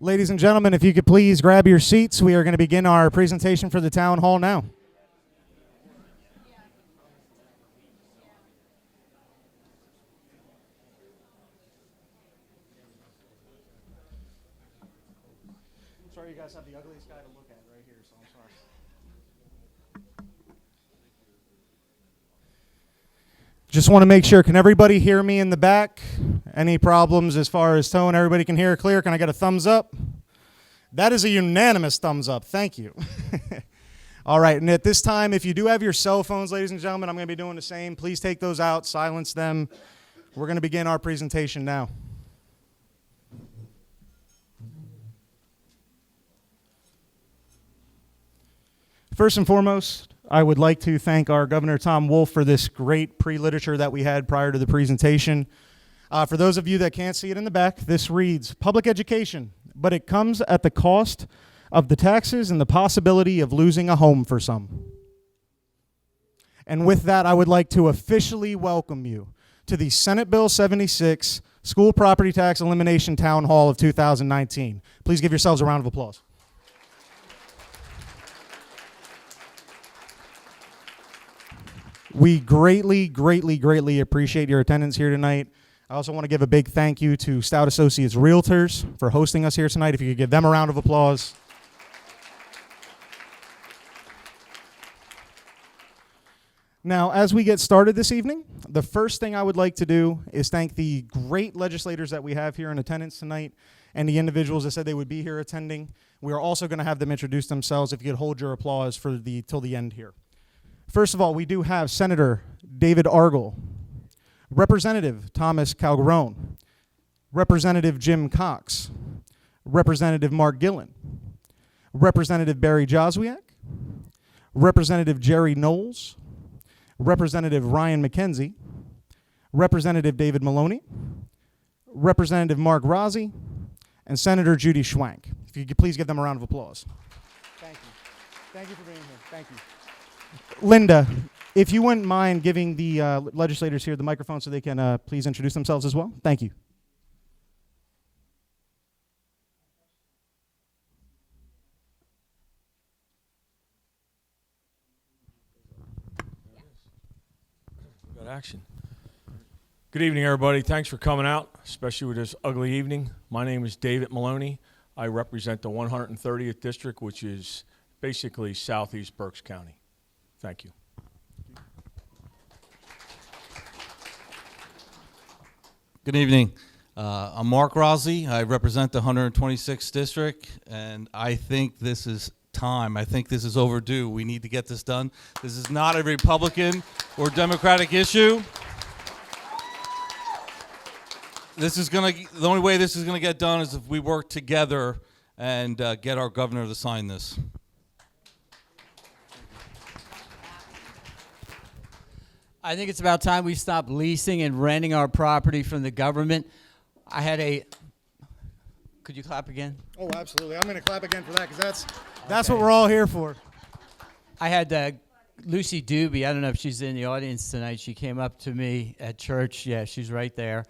Ladies and gentlemen, if you could please grab your seats, we are going to begin our presentation for the town hall now. I'm sorry you guys have the ugliest guy to look at right here, so I'm sorry. Just want to make sure, can everybody hear me in the back? Any problems as far as tone? Everybody can hear clear? Can I get a thumbs up? That is a unanimous thumbs up. Thank you. All right, and at this time, if you do have your cell phones, ladies and gentlemen, I'm going to be doing the same. Please take those out, silence them. We're going to begin our presentation now. First and foremost, I would like to thank our Governor Tom Wolf for this great pre-literature that we had prior to the presentation. For those of you that can't see it in the back, this reads, public education, but it comes at the cost of the taxes and the possibility of losing a home for some. And with that, I would like to officially welcome you to the Senate Bill 76 School Property Tax Elimination Town Hall of 2019. Please give yourselves a round of applause. We greatly, greatly, greatly appreciate your attendance here tonight. I also want to give a big thank you to Stout Associates Realtors for hosting us here tonight. If you could give them a round of applause. Now, as we get started this evening, the first thing I would like to do is thank the great legislators that we have here in attendance tonight and the individuals that said they would be here attending. We are also going to have them introduce themselves. If you could hold your applause for till the end here. First of all, we do have Senator David Argel, Representative Thomas Calgarone, Representative Jim Cox, Representative Mark Gillen, Representative Barry Joswiak, Representative Jerry Knowles, Representative Ryan McKenzie, Representative David Maloney, Representative Mark Rossi, and Senator Judy Schwank. If you could please give them a round of applause. Thank you. Thank you for being here. Thank you. Linda, if you wouldn't mind giving the legislators here the microphone so they can please introduce themselves as well. Thank you. Got action. Good evening, everybody. Thanks for coming out, especially with this ugly evening. My name is David Maloney. I represent the 130th District, which is basically southeast Berks County. Thank you. Good evening. I'm Mark Rossi. I represent the 126th District, and I think this is time. I think this is overdue. We need to get this done. This is not a Republican or Democratic issue. The only way this is gonna get done is if we work together and get our governor to sign this. I think it's about time we stop leasing and renting our property from the government. Could you clap again? Oh, absolutely. I'm going to clap again for that because that's okay. What we're all here for. I had Lucy Doobie. I don't know if she's in the audience tonight. She came up to me at church. Yeah, she's right there.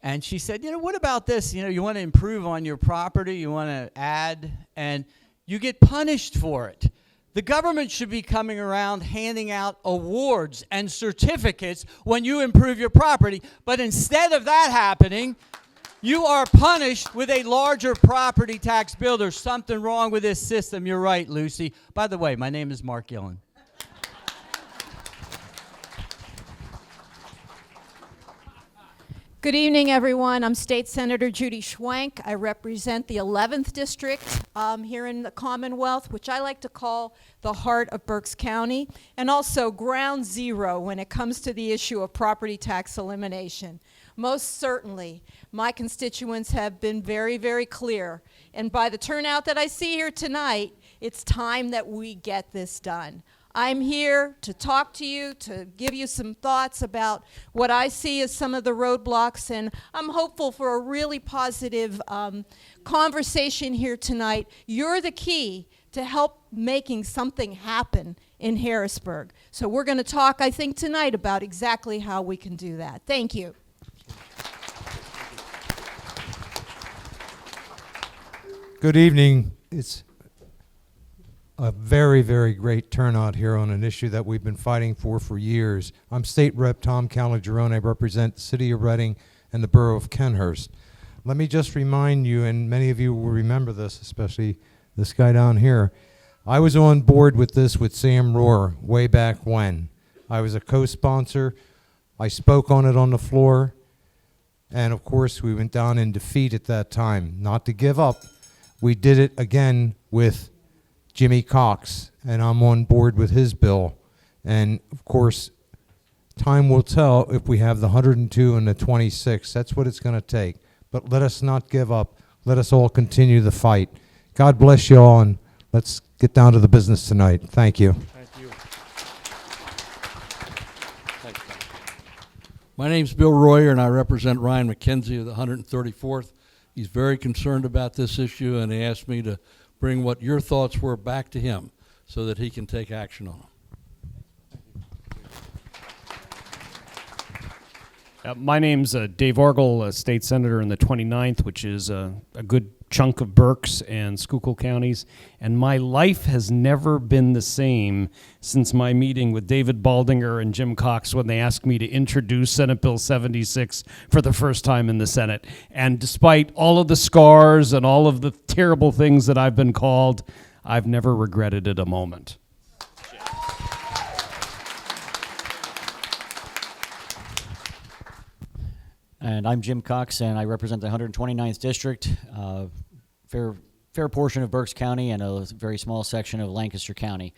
And she said, what about this? You want to improve on your property. You want to add, and you get punished for it. The government should be coming around handing out awards and certificates when you improve your property. But instead of that happening, you are punished with a larger property tax bill. There's something wrong with this system. You're right, Lucy. By the way, my name is Mark Gillen. Good evening, everyone. I'm State Senator Judy Schwank. I represent the 11th District here in the Commonwealth, which I like to call the heart of Berks County, and also ground zero when it comes to the issue of property tax elimination. Most certainly, my constituents have been very, very clear. And by the turnout that I see here tonight, it's time that we get this done. I'm here to talk to you, to give you some thoughts about what I see as some of the roadblocks, and I'm hopeful for a really positive conversation here tonight. You're the key to help making something happen in Harrisburg. So we're going to talk, I think, tonight about exactly how we can do that. Thank you. Good evening. It's a very, very great turnout here on an issue that we've been fighting for years. I'm State Rep Tom Calagerone. I represent the City of Reading and the Borough of Kenhurst. Let me just remind you, and many of you will remember this, especially this guy down here. I was on board with this with Sam Rohr way back when. I was a co-sponsor. I spoke on it on the floor. And of course, we went down in defeat at that time. Not to give up. We did it again with Jimmy Cox, and I'm on board with his bill. And of course, time will tell if we have the 102 and the 26. That's what it's going to take. But let us not give up. Let us all continue the fight. God bless you all, and let's get down to the business tonight. Thank you. Thank you. My name's Bill Royer, and I represent Ryan McKenzie of the 134th. He's very concerned about this issue, and he asked me to bring what your thoughts were back to him so that he can take action on them. My name's Dave Orgel, a state senator in the 29th, which is a good chunk of Berks and Schuylkill counties. And my life has never been the same since my meeting with David Baldinger and Jim Cox when they asked me to introduce Senate Bill 76 for the first time in the Senate. And despite all of the scars and all of the terrible things that I've been called, I've never regretted it a moment. And I'm Jim Cox, and I represent the 129th District, fair portion of Berks County and a very small section of Lancaster County.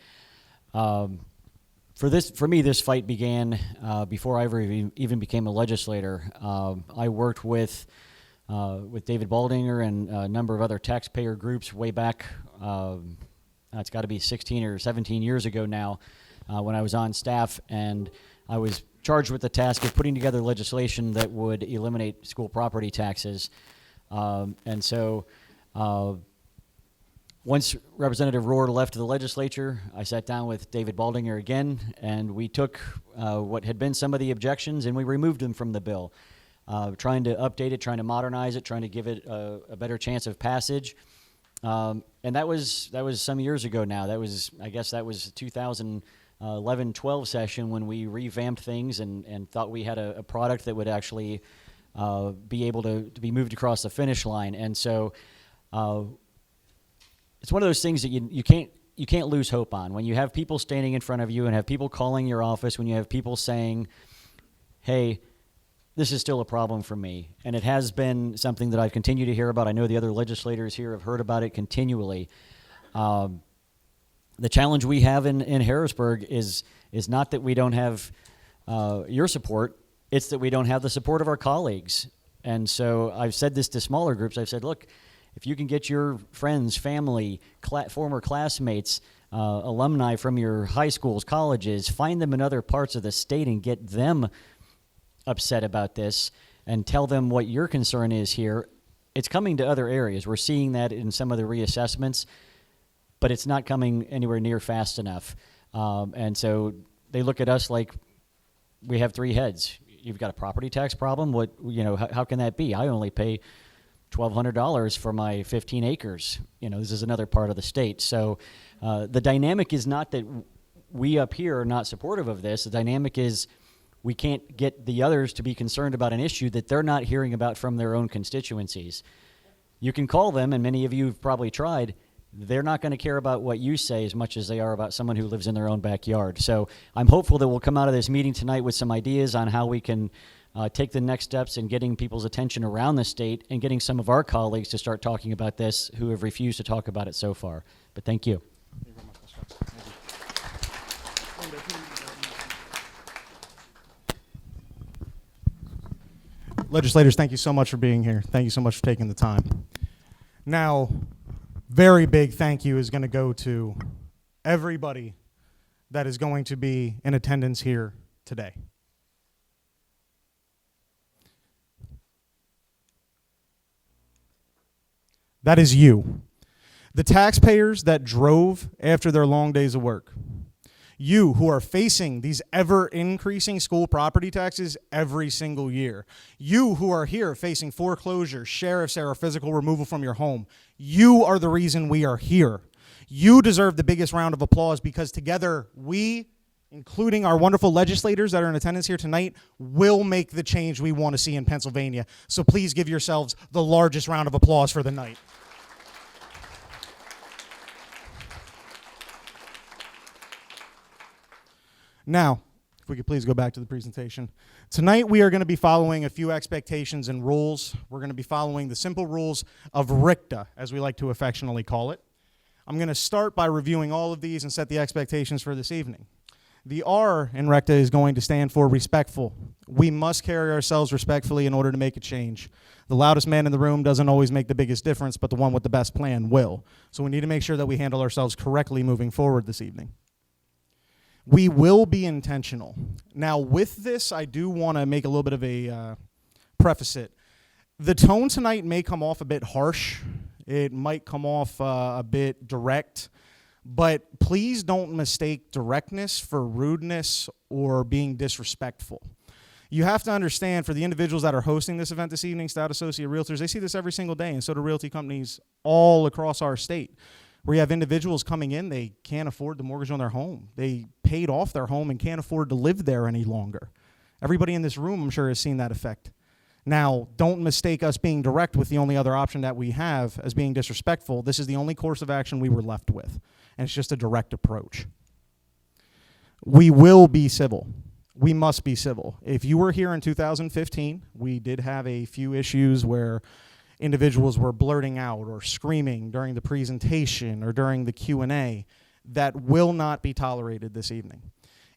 For me, this fight began before I ever even became a legislator. I worked with David Baldinger and a number of other taxpayer groups way back. It's got to be 16 or 17 years ago now, when I was on staff, and I was charged with the task of putting together legislation that would eliminate school property taxes. And so once Representative Rohr left the legislature, I sat down with David Baldinger again, and we took what had been some of the objections and we removed them from the bill, trying to update it, trying to modernize it, trying to give it a better chance of passage. And that was some years ago now. I guess that was 2011-12 session when we revamped things and thought we had a product that would actually be able to be moved across the finish line. And so it's one of those things that you can't lose hope on. When you have people standing in front of you and have people calling your office, when you have people saying, hey, this is still a problem for me. And it has been something that I've continued to hear about. I know the other legislators here have heard about it continually. The challenge we have in Harrisburg is not that we don't have your support, it's that we don't have the support of our colleagues. And so I've said this to smaller groups. I've said, look, if you can get your friends, family, former classmates, alumni from your high schools, colleges, find them in other parts of the state and get them upset about this and tell them what your concern is here, it's coming to other areas. We're seeing that in some of the reassessments, but it's not coming anywhere near fast enough. And so they look at us like we have three heads. You've got a property tax problem? How can that be? I only pay $1,200 for my 15 acres. This is another part of the state. So the dynamic is not that we up here are not supportive of this. The dynamic is we can't get the others to be concerned about an issue that they're not hearing about from their own constituencies. You can call them, and many of you have probably tried. They're not going to care about what you say as much as they are about someone who lives in their own backyard. So I'm hopeful that we'll come out of this meeting tonight with some ideas on how we can take the next steps in getting people's attention around the state and getting some of our colleagues to start talking about this who have refused to talk about it so far. But thank you. Legislators, thank you so much for being here. Thank you so much for taking the time. Now, very big thank you is going to go to everybody that is going to be in attendance here today. That is you. The taxpayers that drove after their long days of work. You who are facing these ever increasing school property taxes every single year. You who are here facing foreclosure, sheriff's error, physical removal from your home. You are the reason we are here. You deserve the biggest round of applause because together we, including our wonderful legislators that are in attendance here tonight, will make the change we want to see in Pennsylvania. So please give yourselves the largest round of applause for the night. Now, if we could please go back to the presentation. Tonight we are going to be following a few expectations and rules. We're going to be following the simple rules of RICTA, as we like to affectionately call it. I'm going to start by reviewing all of these and set the expectations for this evening. The R in RICTA is going to stand for respectful. We must carry ourselves respectfully in order to make a change. The loudest man in the room doesn't always make the biggest difference, but the one with the best plan will. So we need to make sure that we handle ourselves correctly moving forward this evening. We will be intentional. Now, with this, I do want to make a little bit of a preface it. The tone tonight may come off a bit harsh. It might come off a bit direct. But please don't mistake directness for rudeness or being disrespectful. You have to understand, for the individuals that are hosting this event this evening, Stout Associate Realtors, they see this every single day, and so do realty companies all across our state. Where you have individuals coming in, they can't afford the mortgage on their home. They paid off their home and can't afford to live there any longer. Everybody in this room, I'm sure, has seen that effect. Now, don't mistake us being direct with the only other option that we have as being disrespectful. This is the only course of action we were left with, and it's just a direct approach. We will be civil. We must be civil. If you were here in 2015, we did have a few issues where individuals were blurting out or screaming during the presentation or during the Q&A. That will not be tolerated this evening.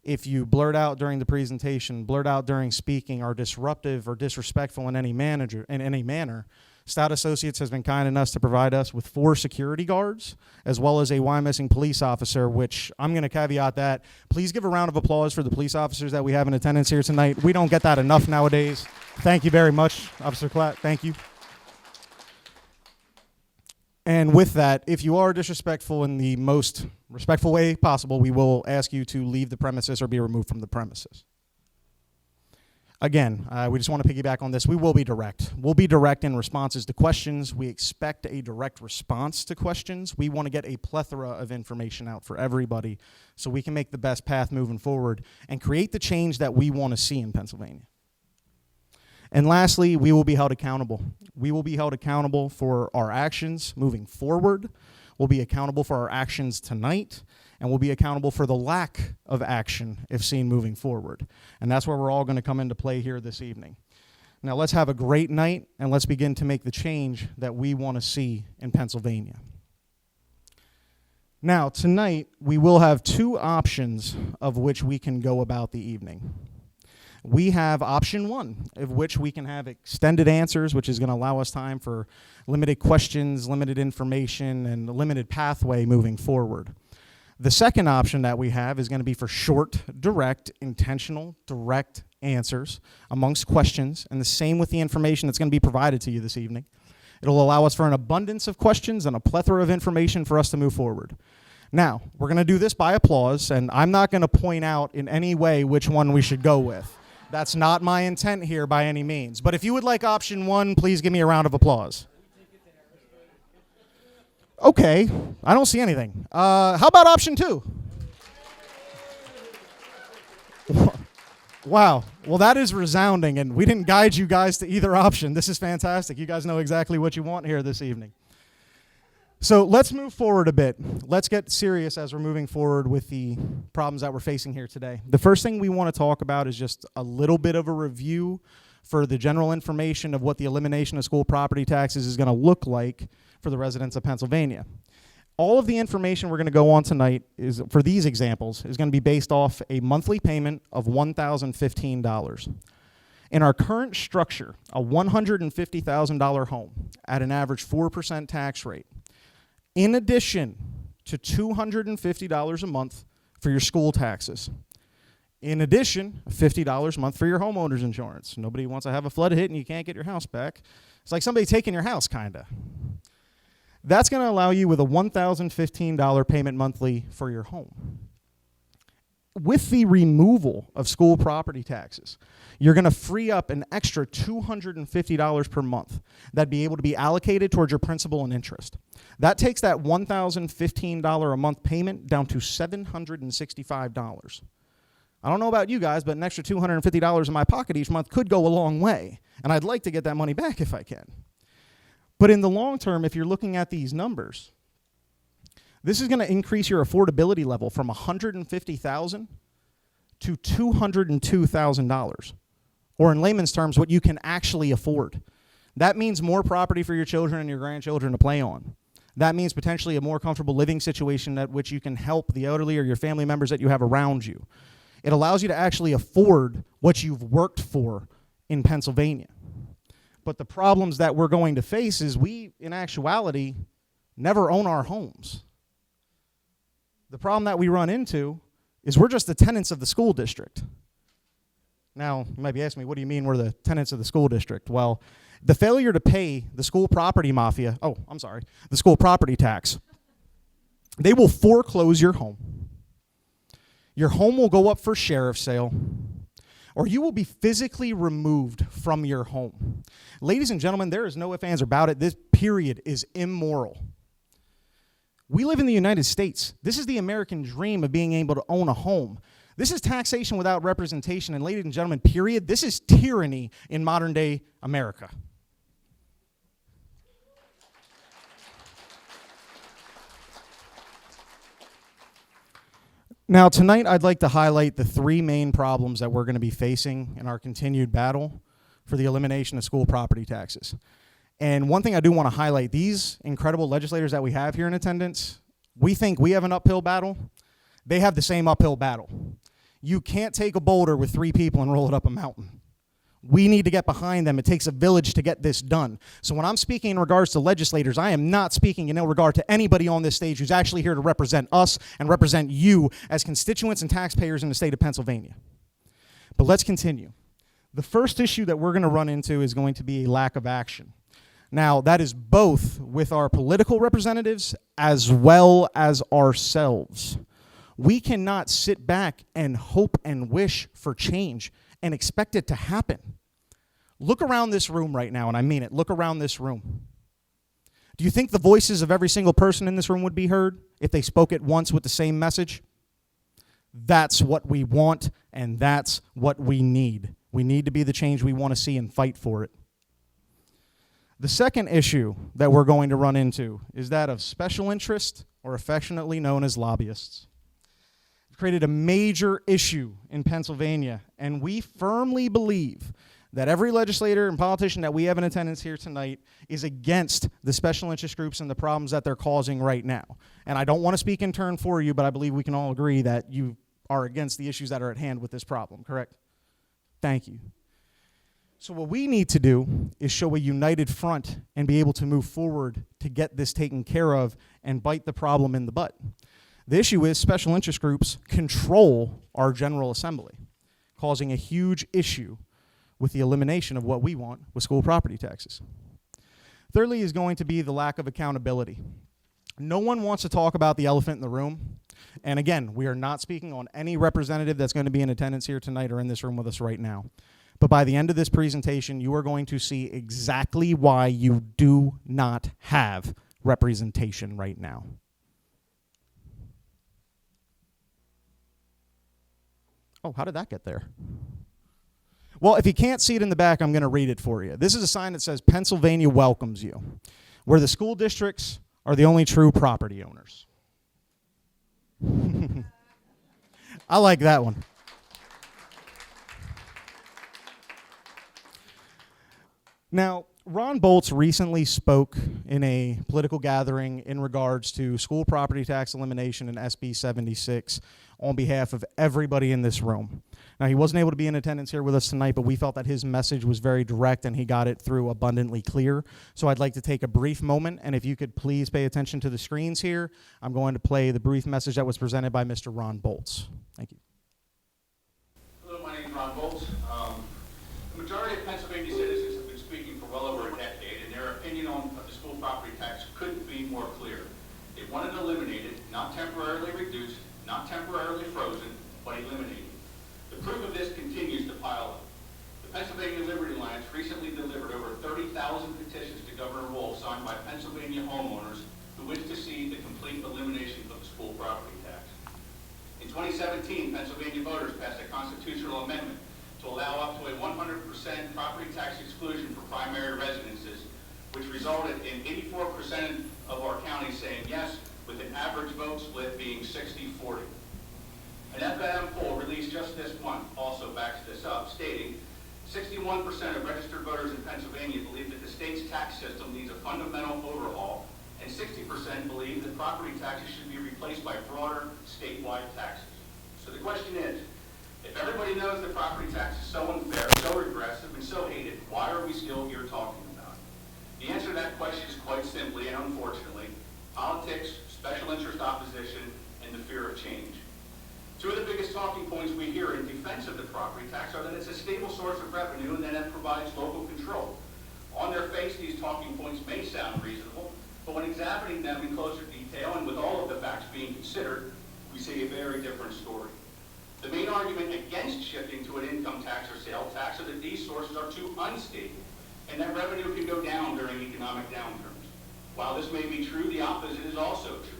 If you blurt out during the presentation, blurt out during speaking, are disruptive or disrespectful in any manner, Stout Associates has been kind enough to provide us with 4 security guards, as well as a Wyomissing police officer, which I'm going to caveat that. Please give a round of applause for the police officers that we have in attendance here tonight. We don't get that enough nowadays. Thank you very much, Officer Klatt. Thank you. And with that, if you are disrespectful in the most respectful way possible, we will ask you to leave the premises or be removed from the premises. Again, we just want to piggyback on this. We will be direct. We'll be direct in responses to questions. We expect a direct response to questions. We want to get a plethora of information out for everybody so we can make the best path moving forward and create the change that we want to see in Pennsylvania. And lastly, we will be held accountable. We will be held accountable for our actions moving forward. We'll be accountable for our actions tonight, and we'll be accountable for the lack of action if seen moving forward. And that's where we're all going to come into play here this evening. Now let's have a great night, and let's begin to make the change that we want to see in Pennsylvania. Now, tonight, we will have 2 options of which we can go about the evening. We have option 1, of which we can have extended answers, which is going to allow us time for limited questions, limited information, and a limited pathway moving forward. The second option that we have is going to be for short, direct, intentional, direct answers amongst questions, and the same with the information that's going to be provided to you this evening. It'll allow us for an abundance of questions and a plethora of information for us to move forward. Now, we're going to do this by applause, and I'm not going to point out in any way which one we should go with. That's not my intent here by any means. But if you would like option 1, please give me a round of applause. Okay, I don't see anything. How about option 2? Wow, well that is resounding, and we didn't guide you guys to either option. This is fantastic. You guys know exactly what you want here this evening. So let's move forward a bit. Let's get serious as we're moving forward with the problems that we're facing here today. The first thing we want to talk about is just a little bit of a review for the general information of what the elimination of school property taxes is going to look like for the residents of Pennsylvania. All of the information we're going to go on tonight is, for these examples, is going to be based off a monthly payment of $1,015. In our current structure, a $150,000 home at an average 4% tax rate, in addition to $250 a month for your school taxes. In addition, $50 a month for your homeowner's insurance. Nobody wants to have a flood hit and you can't get your house back. It's like somebody taking your house, kind of. That's going to allow you with a $1,015 payment monthly for your home. with the removal of school property taxes, you're going to free up an extra $250 per month that'd be able to be allocated towards your principal and interest. That takes that $1,015 a month payment down to $765. I don't know about you guys, but an extra $250 in my pocket each month could go a long way, and I'd like to get that money back if I can. But in the long term, if you're looking at these numbers, this is going to increase your affordability level from $150,000 to $202,000, or in layman's terms, what you can actually afford. That means more property for your children and your grandchildren to play on. That means potentially a more comfortable living situation at which you can help the elderly or your family members that you have around you. It allows you to actually afford what you've worked for in Pennsylvania. But the problems that we're going to face is we, in actuality, never own our homes. The problem that we run into is we're just the tenants of the school district. Now, you might be asking me, what do you mean we're the tenants of the school district? Well, the failure to pay the school property mafia, the school property tax, they will foreclose your home. Your home will go up for sheriff's sale, or you will be physically removed from your home. Ladies and gentlemen, there is no ifs, ands, or about it. This period is immoral. We live in the United States. This is the American dream of being able to own a home. This is taxation without representation, and ladies and gentlemen, period, this is tyranny in modern day America. Now, tonight I'd like to highlight the three main problems that we're going to be facing in our continued battle for the elimination of school property taxes. And one thing I do want to highlight, these incredible legislators that we have here in attendance, we think we have an uphill battle. They have the same uphill battle. You can't take a boulder with 3 people and roll it up a mountain. We need to get behind them. It takes a village to get this done. So when I'm speaking in regards to legislators, I am not speaking in ill regard to anybody on this stage who's actually here to represent us and represent you as constituents and taxpayers in the state of Pennsylvania. But let's continue. The first issue that we're going to run into is going to be a lack of action. Now, that is both with our political representatives as well as ourselves. We cannot sit back and hope and wish for change and expect it to happen. Look around this room right now, and I mean it. Look around this room. Do you think the voices of every single person in this room would be heard if they spoke at once with the same message? That's what we want, and that's what we need. We need to be the change we want to see and fight for it. The second issue that we're going to run into is that of special interest, or affectionately known as lobbyists. It's created a major issue in Pennsylvania, and we firmly believe that every legislator and politician that we have in attendance here tonight is against the special interest groups and the problems that they're causing right now. And I don't want to speak in turn for you, but I believe we can all agree that you are against the issues that are at hand with this problem, correct? Thank you. So what we need to do is show a united front and be able to move forward to get this taken care of and bite the problem in the butt. The issue is special interest groups control our General Assembly, causing a huge issue with the elimination of what we want with school property taxes. Thirdly is going to be the lack of accountability. No one wants to talk about the elephant in the room. And again, we are not speaking on any representative that's going to be in attendance here tonight or in this room with us right now. But by the end of this presentation, you are going to see exactly why you do not have representation right now. Oh, how did that get there? Well, if you can't see it in the back, I'm going to read it for you. This is a sign that says, Pennsylvania welcomes you, where the school districts are the only true property owners. I like that one. Now, Ron Boltz recently spoke in a political gathering in regards to school property tax elimination and SB 76 on behalf of everybody in this room. Now, he wasn't able to be in attendance here with us tonight, but we felt that his message was very direct and he got it through abundantly clear. So I'd like to take a brief moment, and if you could please pay attention to the screens here, I'm going to play the brief message that was presented by Mr. Ron Boltz. Thank you. Hello, my name is Ron Boltz. The majority of Pennsylvania citizens have been speaking for well over a decade, and their opinion on the school property tax couldn't be more clear. They want it eliminated, not temporarily reduced, not temporarily frozen, but eliminated. The proof of this continues to pile up. The Pennsylvania Liberty Alliance recently delivered over 30,000 petitions to Governor Wolf signed by Pennsylvania homeowners who wish to see the complete elimination of the school property tax. In 2017, Pennsylvania voters passed a constitutional amendment to allow up to a 100% property tax exclusion for primary residences, which resulted in 84% of our counties saying yes, with an average vote split being 60-40. An FNM poll released just this month also backs this up, stating 61% of registered voters in Pennsylvania believe that the state's tax system needs a fundamental overhaul, and 60% believe that property taxes should be replaced by broader statewide taxes. So the question is, if everybody knows that property tax is so unfair, so regressive, and so hated, why are we still here talking about it? The answer to that question is quite simply and unfortunately, politics, special interest opposition, and the fear of change. Two of the biggest talking points we hear in defense of the property tax are that it's a stable source of revenue and that it provides local control. On their face, these talking points may sound reasonable, but when examining them in closer detail and with all of the facts being considered, we see a very different story. The main argument against shifting to an income tax or sales tax is that these sources are too unstable and that revenue can go down during economic downturns. While this may be true, the opposite is also true.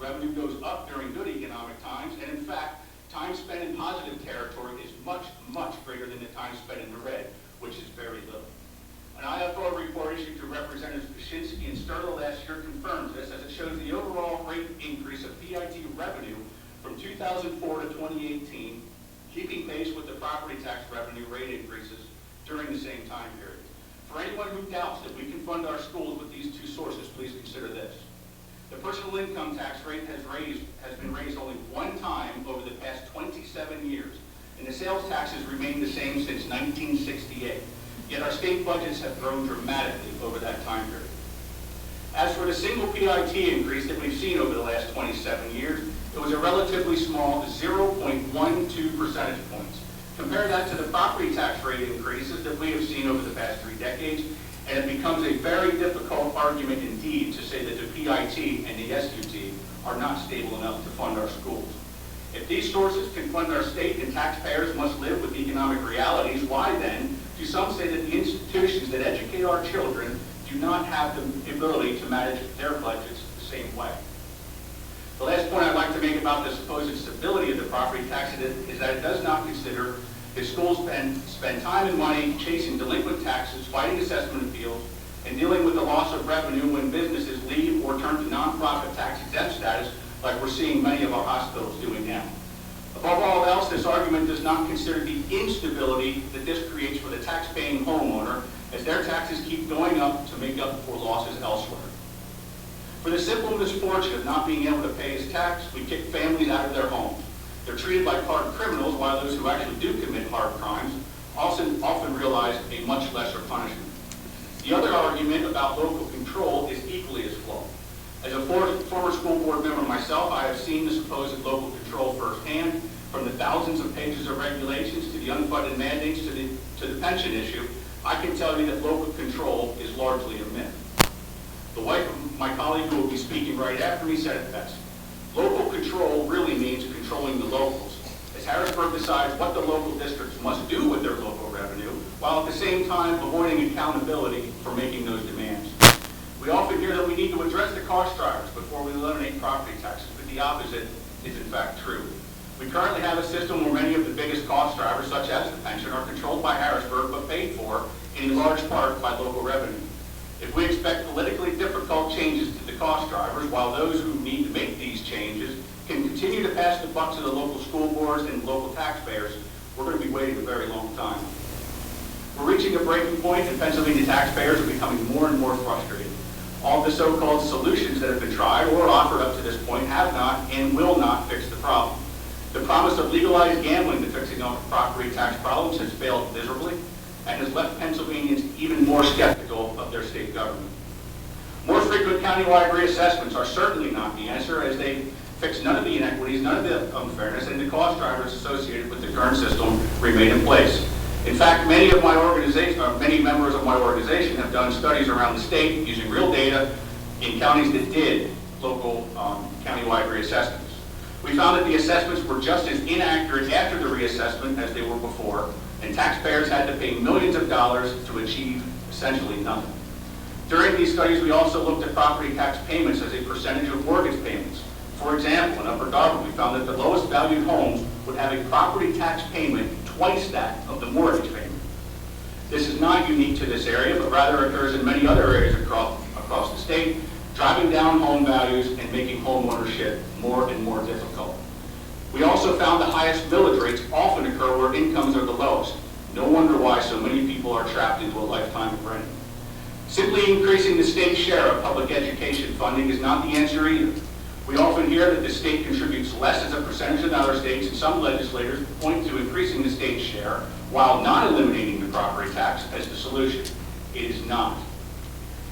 Revenue goes up during good economic times, and in fact, time spent in positive territory is much, much greater than the time spent in the red, which is very little. An IFO report issued to Representatives Kuczynski and Sterling last year confirms this, as it shows the overall rate increase of PIT revenue from 2004 to 2018, keeping pace with the property tax revenue rate increases during the same time period. For anyone who doubts that we can fund our schools with these two sources, please consider this. The personal income tax rate has been raised only one time over the past 27 years, and the sales tax has remained the same since 1968. Yet our state budgets have grown dramatically over that time period. As for the single PIT increase that we've seen over the last 27 years, it was a relatively small 0.12 percentage points. Compare that to the property tax rate increases that we have seen over the past 3 decades, and it becomes a very difficult argument indeed to say that the PIT and the SUT are not stable enough to fund our schools. If these sources can fund our state and taxpayers must live with economic realities, why then do some say that the institutions that educate our children do not have the ability to manage their budgets the same way? The last point I'd like to make about the supposed stability of the property tax is that it does not consider that schools spend time and money chasing delinquent taxes, fighting assessment appeals, and dealing with the loss of revenue when businesses leave or turn to nonprofit tax-exempt status, like we're seeing many of our hospitals doing now. Above all else, this argument does not consider the instability that this creates for the tax-paying homeowner as their taxes keep going up to make up for losses elsewhere. For the simple misfortune of not being able to pay his tax, we kick families out of their homes. They're treated like hard criminals, while those who actually do commit hard crimes often realize a much lesser punishment. The other argument about local control is equally as flawed. As a former school board member myself, I have seen the supposed local control firsthand, from the thousands of pages of regulations to the unfunded mandates to the pension issue. I can tell you that local control is largely a myth. The wife of my colleague who will be speaking right after me said it best. Local control really means controlling the locals, as Harrisburg decides what the local districts must do with their local revenue, while at the same time avoiding accountability for making those demands. We often hear that we need to address the cost drivers before we eliminate property taxes, but the opposite is in fact true. We currently have a system where many of the biggest cost drivers, such as the pension, are controlled by Harrisburg, but paid for in large part by local revenue. If we expect politically difficult changes to the cost drivers, while those who need to make these changes can continue to pass the buck to the local school boards and local taxpayers, we're going to be waiting a very long time. We're reaching a breaking point, and Pennsylvania taxpayers are becoming more and more frustrated. All the so-called solutions that have been tried or offered up to this point have not and will not fix the problem. The promise of legalized gambling to fixing our property tax problems has failed miserably and has left Pennsylvanians even more skeptical of their state government. More frequent countywide reassessments are certainly not the answer, as they fix none of the inequities, none of the unfairness, and the cost drivers associated with the current system remain in place. In fact, many members of my organization have done studies around the state using real data in counties that did local countywide reassessments. We found that the assessments were just as inaccurate after the reassessment as they were before, and taxpayers had to pay millions of dollars to achieve essentially nothing. During these studies, we also looked at property tax payments as a percentage of mortgage payments. For example, in Upper Darby, we found that the lowest valued homes would have a property tax payment twice that of the mortgage payment. This is not unique to this area, but rather occurs in many other areas across the state, driving down home values and making home ownership more and more difficult. We also found the highest millage rates often occur where incomes are the lowest. No wonder why so many people are trapped into a lifetime of renting. Simply increasing the state's share of public education funding is not the answer either. We often hear that the state contributes less as a percentage than other states, and some legislators point to increasing the state's share while not eliminating the property tax as the solution. It is not.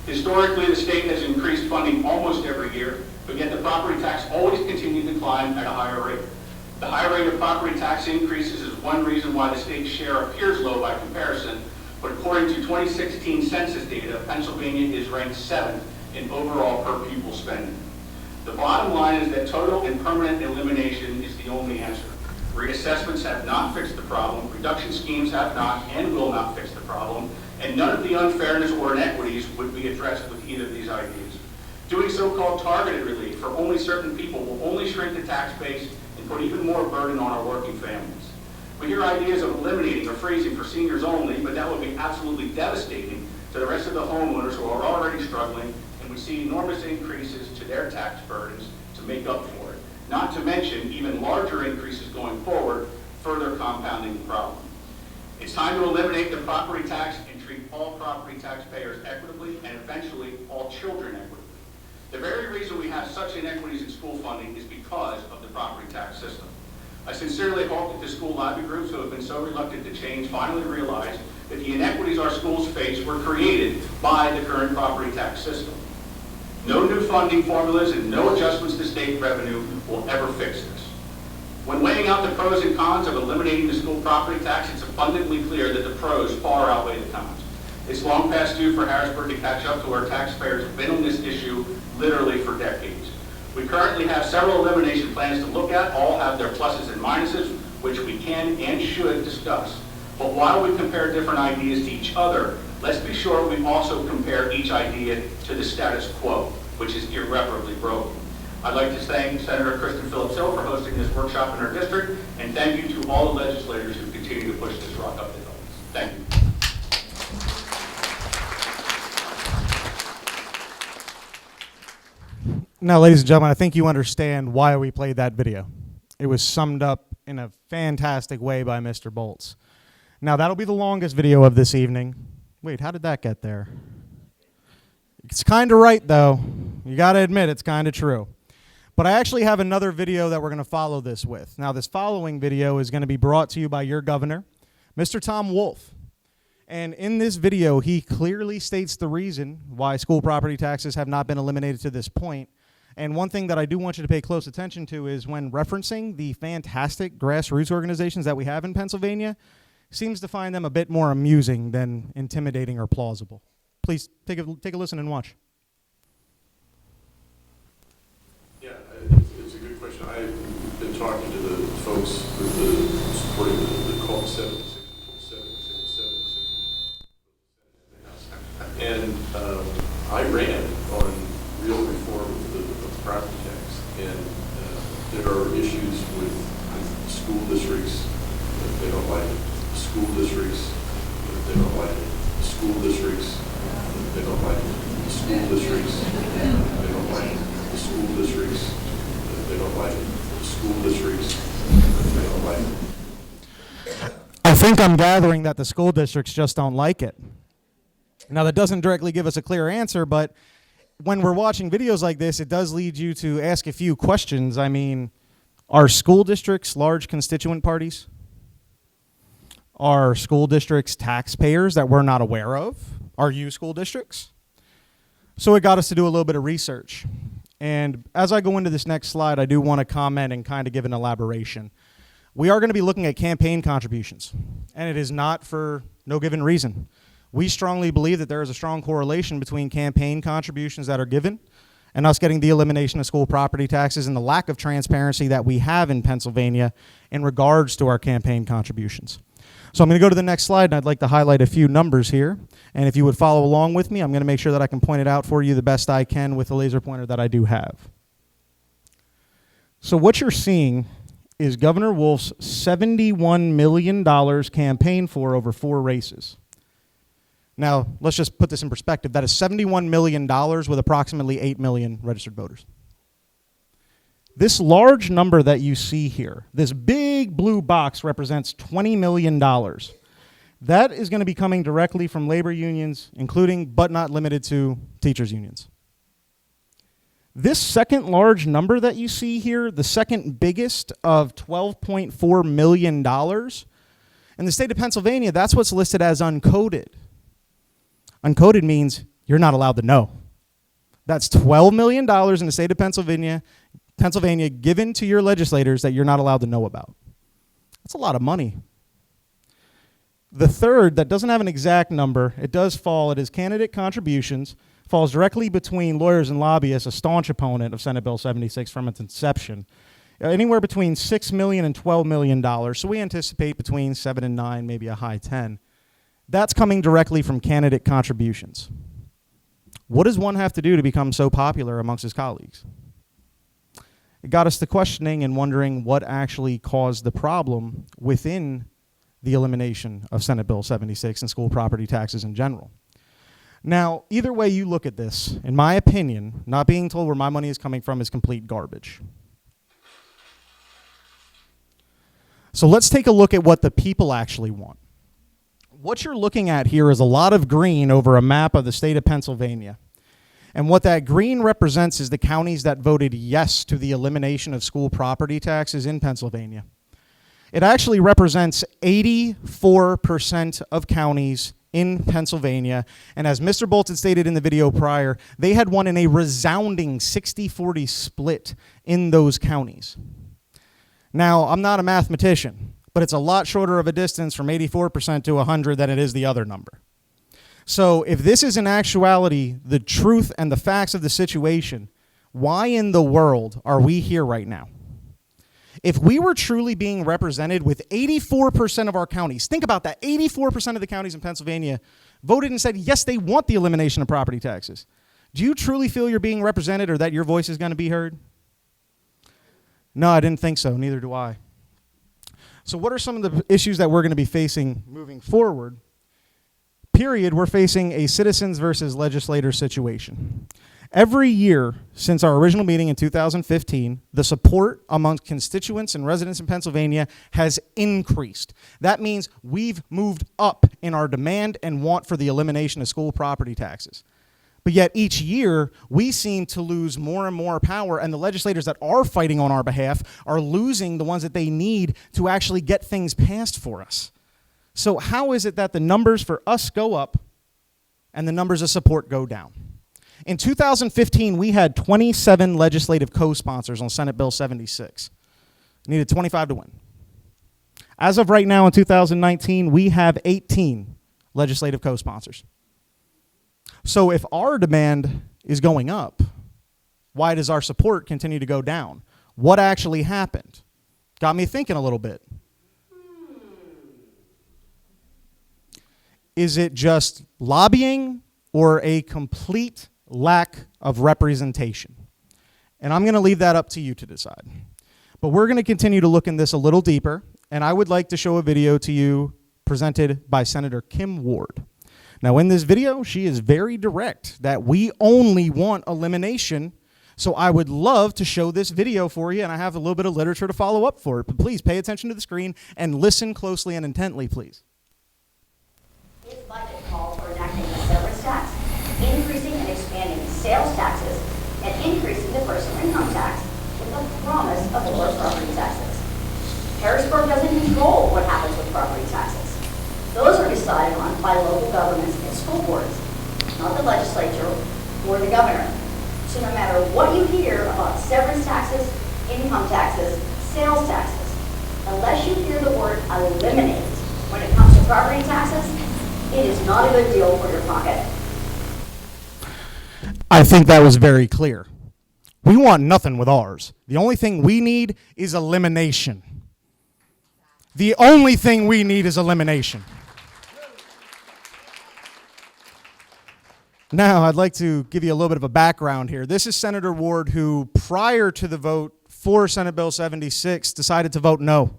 Historically, the state has increased funding almost every year, but yet the property tax always continued to climb at a higher rate. The high rate of property tax increases is one reason why the state's share appears low by comparison, but according to 2016 census data, Pennsylvania is ranked 7th in overall per pupil spending. The bottom line is that total and permanent elimination is the only answer. Reassessments have not fixed the problem, reduction schemes have not and will not fix the problem, and none of the unfairness or inequities would be addressed with either of these ideas. Doing so-called targeted relief for only certain people will only shrink the tax base and put even more burden on our working families. We hear ideas of eliminating or freezing for seniors only, but that would be absolutely devastating to the rest of the homeowners who are already struggling and would see enormous increases to their tax burdens to make up for it. Not to mention even larger increases going forward, further compounding the problem. It's time to eliminate the property tax and treat all property taxpayers equitably and eventually all children equitably. The very reason we have such inequities in school funding is because of the property tax system. I sincerely hope that the school lobby groups who have been so reluctant to change finally realize that the inequities our schools face were created by the current property tax system. No new funding formulas and no adjustments to state revenue will ever fix this. When weighing out the pros and cons of eliminating the school property tax, it's abundantly clear that the pros far outweigh the cons. It's long past due for Harrisburg to catch up to where taxpayers have been on this issue literally for decades. We currently have several elimination plans to look at. All have their pluses and minuses, which we can and should discuss. But while we compare different ideas to each other, let's be sure we also compare each idea to the status quo, which is irreparably broken. I'd like to thank Senator Kristen Phillips Hill for hosting this workshop in her district, and thank you to all the legislators who continue to push this rock up the hill. Thank you. Now, ladies and gentlemen, I think you understand why we played that video. It was summed up in a fantastic way by Mr. Bolts. Now, that'll be the longest video of this evening. Wait, how did that get there? It's kind of right, though. You got to admit, it's kind of true. But I actually have another video that we're going to follow this with. Now, this following video is going to be brought to you by your governor, Mr. Tom Wolf. And in this video, he clearly states the reason why school property taxes have not been eliminated to this point. And one thing that I do want you to pay close attention to is when referencing the fantastic grassroots organizations that we have in Pennsylvania, seems to find them a bit more amusing than intimidating or plausible. Please take a listen and watch. Yeah, it's a good question. I've been talking to the folks with supporting the call 76 and I ran on real reform of the property tax, and there are issues with school districts that they don't like it, school districts that they don't like it, school districts that they don't like it, school districts that they don't like it, the school districts that they don't like it, the school districts that they don't like it. I think I'm gathering that the school districts just don't like it. Now, that doesn't directly give us a clear answer, but when we're watching videos like this, it does lead you to ask a few questions. I mean, are school districts large constituent parties? Are school districts taxpayers that we're not aware of? Are you school districts? So it got us to do a little bit of research. And as I go into this next slide, I do want to comment and kind of give an elaboration. We are going to be looking at campaign contributions, and it is not for no given reason. We strongly believe that there is a strong correlation between campaign contributions that are given and us getting the elimination of school property taxes and the lack of transparency that we have in Pennsylvania in regards to our campaign contributions. So I'm going to go to the next slide, and I'd like to highlight a few numbers here. And if you would follow along with me, I'm going to make sure that I can point it out for you the best I can with the laser pointer that I do have. So what you're seeing is Governor Wolf's $71 million campaign for over 4 races. Now, let's just put this in perspective. That is $71 million with approximately 8 million registered voters. This large number that you see here, this big blue box represents $20 million. That is going to be coming directly from labor unions, including but not limited to teachers' unions. This second large number that you see here, the second biggest of $12.4 million, in the state of Pennsylvania, that's what's listed as uncoded. Uncoded means you're not allowed to know. That's $12 million in the state of Pennsylvania given to your legislators that you're not allowed to know about. That's a lot of money. The third, that doesn't have an exact number, it does fall, it is candidate contributions, falls directly between lawyers and lobbyists, a staunch opponent of Senate Bill 76 from its inception, anywhere between $6 million and $12 million. So we anticipate between 7 and 9, maybe a high 10. That's coming directly from candidate contributions. What does one have to do to become so popular amongst his colleagues? It got us to questioning and wondering what actually caused the problem within the elimination of Senate Bill 76 and school property taxes in general. Now, either way you look at this, in my opinion, not being told where my money is coming from is complete garbage. So let's take a look at what the people actually want. What you're looking at here is a lot of green over a map of the state of Pennsylvania. And what that green represents is the counties that voted yes to the elimination of school property taxes in Pennsylvania. It actually represents 84% of counties in Pennsylvania. And as Mr. Bolton stated in the video prior, they had won in a resounding 60-40 split in those counties. Now, I'm not a mathematician, but it's a lot shorter of a distance from 84% to 100 than it is the other number. So if this is in actuality the truth and the facts of the situation, why in the world are we here right now? If we were truly being represented with 84% of our counties, think about that, 84% of the counties in Pennsylvania voted and said, yes, they want the elimination of property taxes. Do you truly feel you're being represented or that your voice is going to be heard? No, I didn't think so. Neither do I. So what are some of the issues that we're going to be facing moving forward? Period, we're facing a citizens versus legislators situation. Every year since our original meeting in 2015, the support amongst constituents and residents in Pennsylvania has increased. That means we've moved up in our demand and want for the elimination of school property taxes. But yet each year, we seem to lose more and more power, and the legislators that are fighting on our behalf are losing the ones that they need to actually get things passed for us. So how is it that the numbers for us go up and the numbers of support go down? In 2015, we had 27 legislative co-sponsors on Senate Bill 76. Needed 25 to win. As of right now in 2019, we have 18 legislative co-sponsors. So if our demand is going up, why does our support continue to go down? What actually happened? Got me thinking a little bit. Is it just lobbying or a complete lack of representation? And I'm going to leave that up to you to decide. But we're going to continue to look in this a little deeper, and I would like to show a video to you presented by Senator Kim Ward. Now, in this video, she is very direct that we only want elimination, so I would love to show this video for you, and I have a little bit of literature to follow up for it, but please pay attention to the screen and listen closely and intently, please. His budget calls for enacting the severance tax, increasing and expanding sales taxes, and increasing the personal income tax with the promise of lower property taxes. Harrisburg doesn't control what happens with property taxes. Those are decided on by local governments and school boards, not the legislature or the governor. So no matter what you hear about severance taxes, income taxes, sales taxes, unless you hear the word eliminate when it comes to property taxes, it is not a good deal for your pocket. I think that was very clear. We want nothing with ours. The only thing we need is elimination. The only thing we need is elimination. Now, I'd like to give you a little bit of a background here. This is Senator Ward, who, prior to the vote for Senate Bill 76, decided to vote no.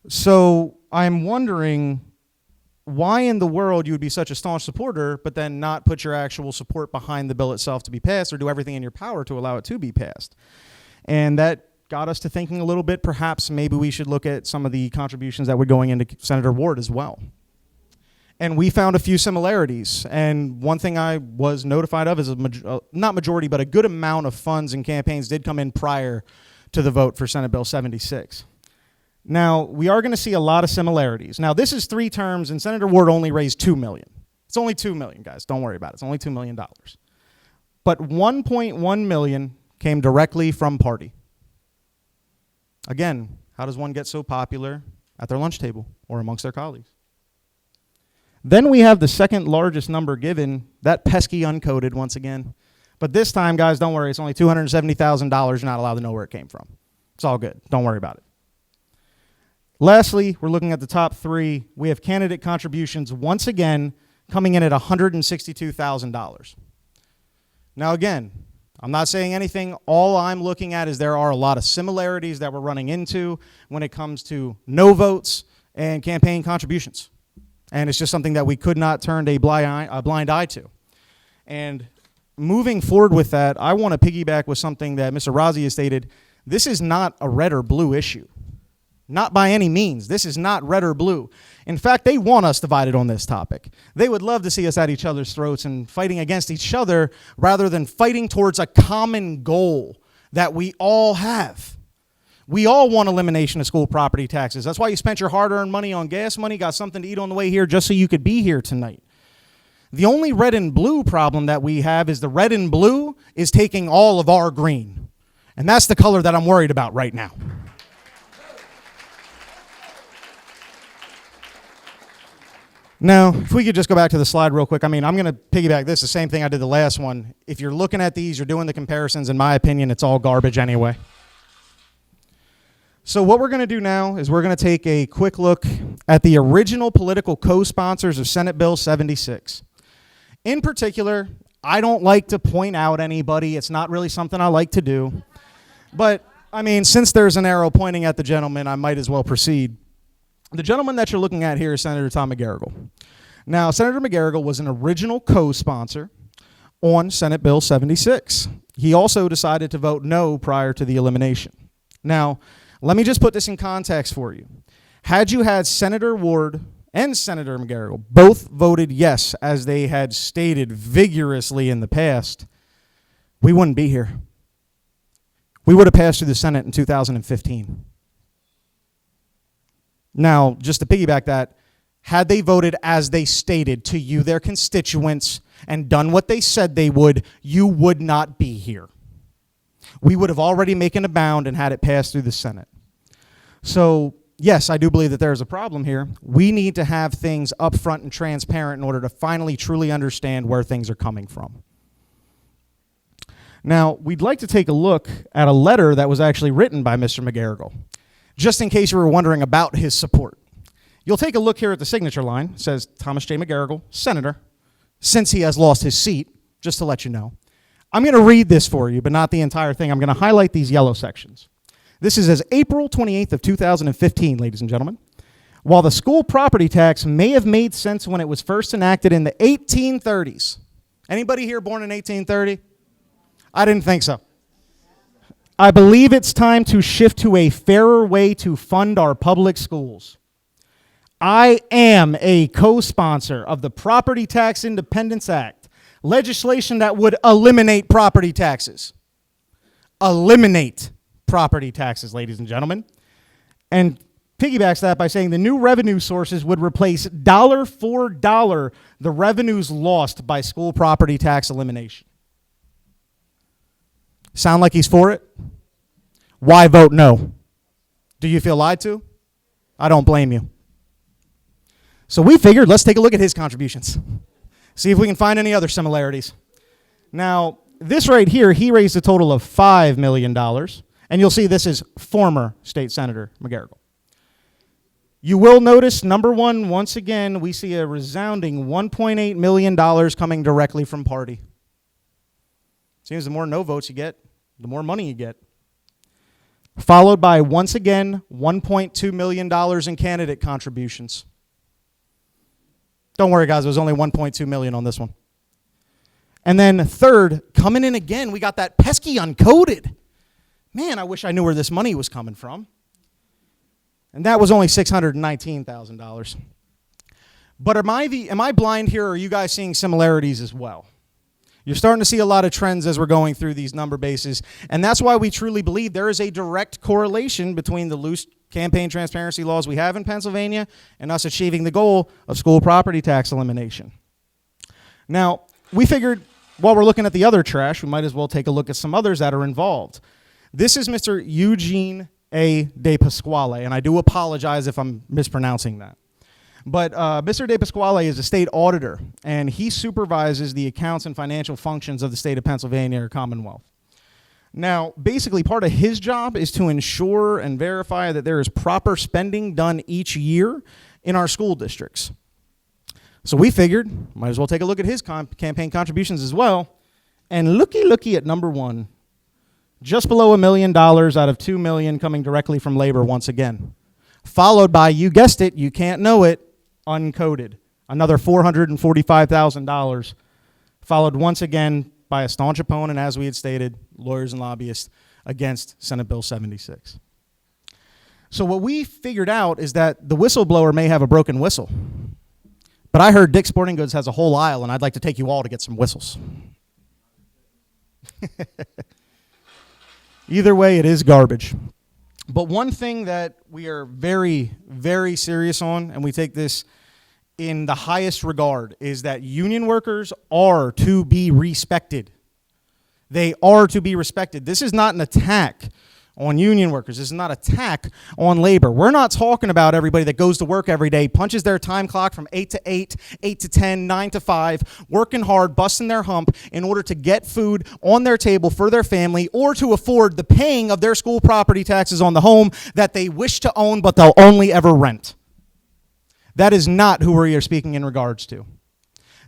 So I'm wondering why in the world you would be such a staunch supporter, but then not put your actual support behind the bill itself to be passed, or do everything in your power to allow it to be passed. And that got us to thinking a little bit, perhaps maybe we should look at some of the contributions that were going into Senator Ward as well. And we found a few similarities. And one thing I was notified of is not majority, but a good amount of funds and campaigns did come in prior to the vote for Senate Bill 76. Now, we are going to see a lot of similarities. Now, this is 3 terms, and Senator Ward only raised $2 million. It's only $2 million, guys. Don't worry about it. It's only $2 million. But $1.1 million came directly from party. Again, how does one get so popular at their lunch table or amongst their colleagues? Then we have the second largest number given, that pesky uncoded once again. But this time, guys, don't worry. It's only $270,000. You're not allowed to know where it came from. It's all good. Don't worry about it. Lastly, we're looking at the top 3. We have candidate contributions once again coming in at $162,000. Now, again, I'm not saying anything. All I'm looking at is there are a lot of similarities that we're running into when it comes to no votes and campaign contributions. And it's just something that we could not turn a blind eye to. And moving forward with that, I want to piggyback with something that Mr. Rozzi has stated. This is not a red or blue issue. Not by any means. This is not red or blue. In fact, they want us divided on this topic. They would love to see us at each other's throats and fighting against each other rather than fighting towards a common goal that we all have. We all want elimination of school property taxes. That's why you spent your hard-earned money on gas money, got something to eat on the way here just so you could be here tonight. The only red and blue problem that we have is the red and blue is taking all of our green. And that's the color that I'm worried about right now. Now, if we could just go back to the slide real quick. I mean, I'm going to piggyback this, the same thing I did the last one. If you're looking at these, you're doing the comparisons, in my opinion, it's all garbage anyway. So what we're going to do now is we're going to take a quick look at the original political co-sponsors of Senate Bill 76. In particular, I don't like to point out anybody. It's not really something I like to do. But, I mean, since there's an arrow pointing at the gentleman, I might as well proceed. The gentleman that you're looking at here is Senator Tom McGarrigle. Now, Senator McGarrigle was an original co-sponsor on Senate Bill 76. He also decided to vote no prior to the elimination. Now, let me just put this in context for you. Had you had Senator Ward and Senator McGarrigle both voted yes, as they had stated vigorously in the past, we wouldn't be here. We would have passed through the Senate in 2015. Now, just to piggyback that, had they voted as they stated to you, their constituents, and done what they said they would, you would not be here. We would have already making a bound and had it pass through the Senate. So, yes, I do believe that there is a problem here. We need to have things upfront and transparent in order to finally truly understand where things are coming from. Now, we'd like to take a look at a letter that was actually written by Mr. McGarrigle, just in case you were wondering about his support. You'll take a look here at the signature line. It says, Thomas J. McGarrigle, Senator, since he has lost his seat, just to let you know. I'm going to read this for you, but not the entire thing. I'm going to highlight these yellow sections. This is as April 28th of 2015, ladies and gentlemen. While the school property tax may have made sense when it was first enacted in the 1830s. Anybody here born in 1830? I didn't think so. I believe it's time to shift to a fairer way to fund our public schools. I am a co-sponsor of the Property Tax Independence Act, legislation that would eliminate property taxes. Eliminate property taxes, ladies and gentlemen. And piggybacks that by saying the new revenue sources would replace dollar for dollar the revenues lost by school property tax elimination. Sound like he's for it? Why vote no? Do you feel lied to? I don't blame you. So we figured, let's take a look at his contributions. See if we can find any other similarities. Now, This right here, he raised a total of $5 million. And you'll see this is former State Senator McGarrigle. You will notice, number one, once again, we see a resounding $1.8 million coming directly from party. Seems the more no votes you get, the more money you get. Followed by, once again, $1.2 million in candidate contributions. Don't worry, guys, it was only $1.2 million on this one. And then third, coming in again, we got that pesky uncoded. Man, I wish I knew where this money was coming from. And that was only $619,000. But am I blind here, or are you guys seeing similarities as well? You're starting to see a lot of trends as we're going through these number bases, and that's why we truly believe there is a direct correlation between the loose campaign transparency laws we have in Pennsylvania and us achieving the goal of school property tax elimination. Now, we figured while we're looking at the other trash, we might as well take a look at some others that are involved. This is Mr. Eugene A. De Pasquale, and I do apologize if I'm mispronouncing that. But Mr. De Pasquale is a state auditor, and he supervises the accounts and financial functions of the state of Pennsylvania or Commonwealth. Now, basically, part of his job is to ensure and verify that there is proper spending done each year in our school districts. So we figured, might as well take a look at his campaign contributions as well. And looky at number one, just below $1 million out of $2 million coming directly from labor once again. Followed by, you guessed it, you can't know it, uncoded. Another $445,000. Followed once again by a staunch opponent, as we had stated, lawyers and lobbyists, against Senate Bill 76. So what we figured out is that the whistleblower may have a broken whistle. But I heard Dick's Sporting Goods has a whole aisle, and I'd like to take you all to get some whistles. Either way, it is garbage. But one thing that we are very, very serious on, and we take this in the highest regard, is that union workers are to be respected. They are to be respected. This is not an attack on union workers. This is not an attack on labor. We're not talking about everybody that goes to work every day, punches their time clock from 8 to 8, 8 to 10, 9 to 5, working hard, busting their hump in order to get food on their table for their family or to afford the paying of their school property taxes on the home that they wish to own but they'll only ever rent. That is not who we are speaking in regards to.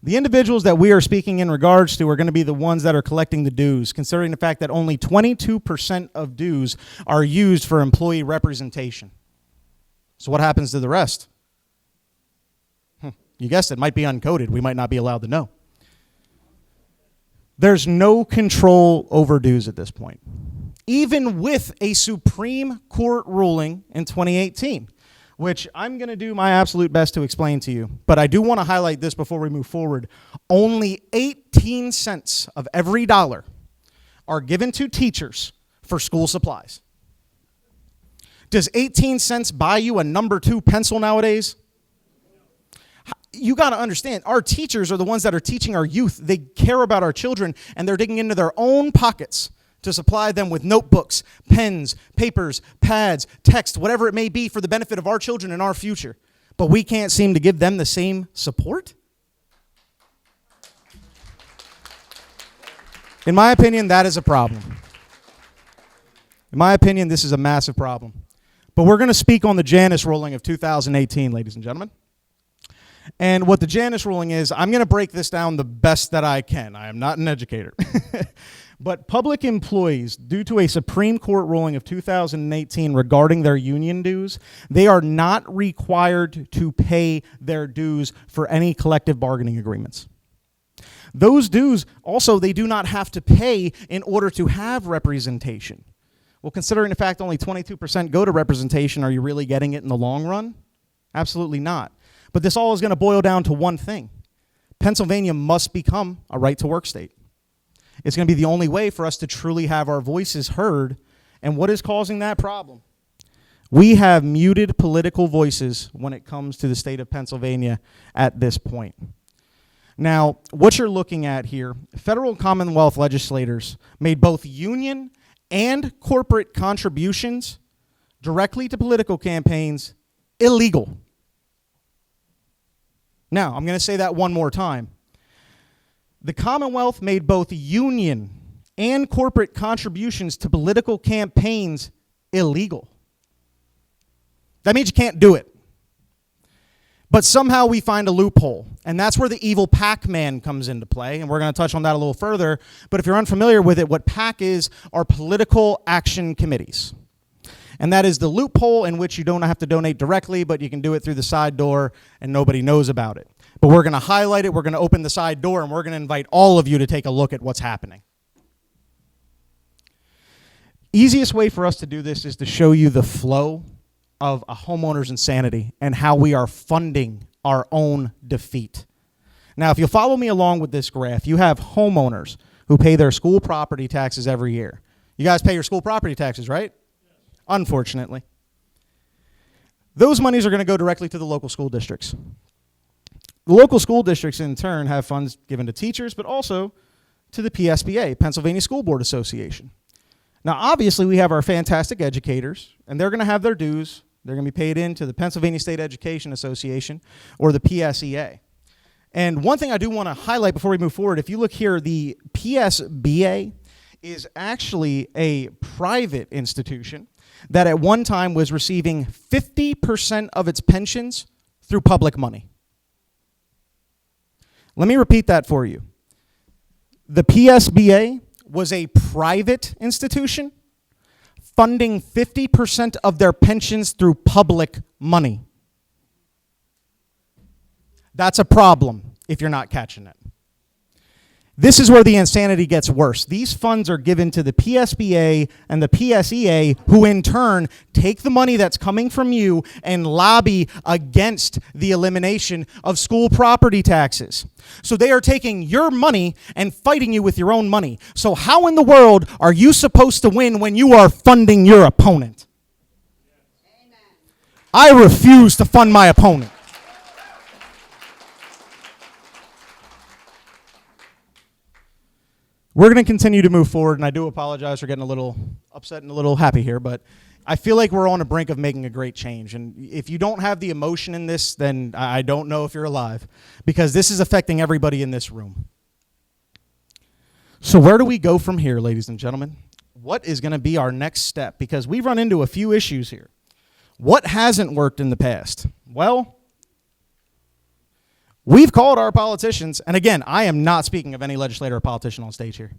The individuals that we are speaking in regards to are going to be the ones that are collecting the dues, considering the fact that only 22% of dues are used for employee representation. So what happens to the rest? You guessed it, might be uncoded. We might not be allowed to know. There's no control over dues at this point, even with a Supreme Court ruling in 2018. Which I'm going to do my absolute best to explain to you. But I do want to highlight this before we move forward. Only 18 cents of every dollar are given to teachers for school supplies. Does 18 cents buy you a number 2 pencil nowadays? You got to understand, our teachers are the ones that are teaching our youth. They care about our children, and they're digging into their own pockets to supply them with notebooks, pens, papers, pads, text, whatever it may be for the benefit of our children and our future. But we can't seem to give them the same support? In my opinion, that is a problem. In my opinion, this is a massive problem. But we're going to speak on the Janus ruling of 2018, ladies and gentlemen. And what the Janus ruling is, I'm going to break this down the best that I can. I am not an educator. But public employees, due to a Supreme Court ruling of 2018 regarding their union dues, they are not required to pay their dues for any collective bargaining agreements. Those dues, also, they do not have to pay in order to have representation. Well, considering the fact only 22% go to representation, are you really getting it in the long run? Absolutely not. But this all is going to boil down to one thing. Pennsylvania must become a right-to-work state. It's going to be the only way for us to truly have our voices heard. And what is causing that problem? We have muted political voices when it comes to the state of Pennsylvania at this point. Now, what you're looking at here, federal Commonwealth legislators made both union and corporate contributions directly to political campaigns illegal. Now, I'm going to say that one more time. The Commonwealth made both union and corporate contributions to political campaigns illegal. That means you can't do it. But somehow we find a loophole, and that's where the evil Pac-Man comes into play, and we're going to touch on that a little further. But if you're unfamiliar with it, what PAC is are political action committees. And that is the loophole in which you don't have to donate directly, but you can do it through the side door, and nobody knows about it. But we're going to highlight it, we're going to open the side door, and we're going to invite all of you to take a look at what's happening. Easiest way for us to do this is to show you the flow of a homeowner's insanity and how we are funding our own defeat. Now, if you'll follow me along with this graph, you have homeowners who pay their school property taxes every year. You guys pay your school property taxes, right? Yes. Unfortunately. Those monies are going to go directly to the local school districts. The local school districts, in turn, have funds given to teachers, but also to the PSBA, Pennsylvania School Board Association. Now, obviously, we have our fantastic educators, and they're going to have their dues. They're going to be paid into the Pennsylvania State Education Association, or the PSEA. And one thing I do want to highlight before we move forward, if you look here, the PSBA is actually a private institution that at one time was receiving 50% of its pensions through public money. Let me repeat that for you. The PSBA was a private institution funding 50% of their pensions through public money. That's a problem if you're not catching it. This is where the insanity gets worse. These funds are given to the PSBA and the PSEA, who in turn take the money that's coming from you and lobby against the elimination of school property taxes. So they are taking your money and fighting you with your own money. So how in the world are you supposed to win when you are funding your opponent? Amen. I refuse to fund my opponent. We're going to continue to move forward, and I do apologize for getting a little upset and a little happy here, but I feel like we're on the brink of making a great change. And if you don't have the emotion in this, then I don't know if you're alive, because this is affecting everybody in this room. So where do we go from here, ladies and gentlemen? What is going to be our next step? Because we've run into a few issues here. What hasn't worked in the past? Well, we've called our politicians, and again, I am not speaking of any legislator or politician on stage here.